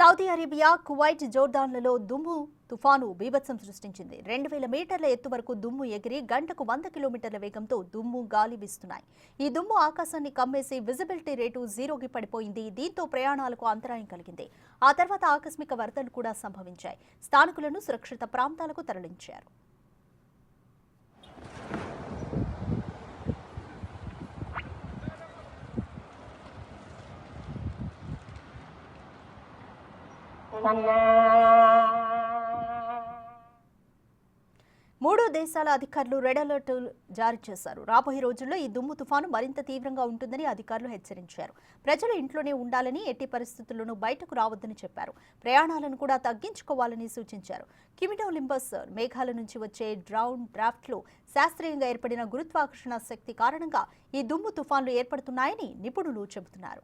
Saudi Arabia, Kuwait, జోర్దాన్లలో దుమ్ము తుఫాను బీభత్సం సృష్టించింది. 2000 మీటర్ల ఎత్తు వరకు దుమ్ము ఎగిరి గంటకు 100 కిలోమీటర్ల వేగంతో దుమ్ము గాలి వీస్తున్నాయి. ఈ దుమ్ము ఆకాశాన్ని కమ్మేసి విజిబిలిటీ రేటు జీరోకి పడిపోయింది. దీంతో ప్రయాణాలకు అంతరాయం కలిగింది. ఆ తర్వాత ఆకస్మిక వరదలు కూడా సంభవించాయి. స్థానికులను సురక్షిత ప్రాంతాలకు తరలించారు. మూడు దేశాల అధికారులు రెడ్ అలర్ట్ జారీ చేశారు. రాబోయే రోజుల్లో ఈ దుమ్ము తుఫాను మరింత తీవ్రంగా ఉంటుందని అధికారులు హెచ్చరించారు. ప్రజలు ఇంట్లోనే ఉండాలని, ఎట్టి పరిస్థితుల్లోనూ బయటకు రావద్దని చెప్పారు. ప్రయాణాలను కూడా తగ్గించుకోవాలని సూచించారు. క్యూమిటోలింబస్ మేఘాల నుంచి వచ్చే డ్రౌన్ డ్రాఫ్ట్లో శాస్త్రీయంగా ఏర్పడిన గురుత్వాకర్షణ శక్తి కారణంగా ఈ దుమ్ము తుఫాన్లు ఏర్పడుతున్నాయని నిపుణులు చెబుతున్నారు.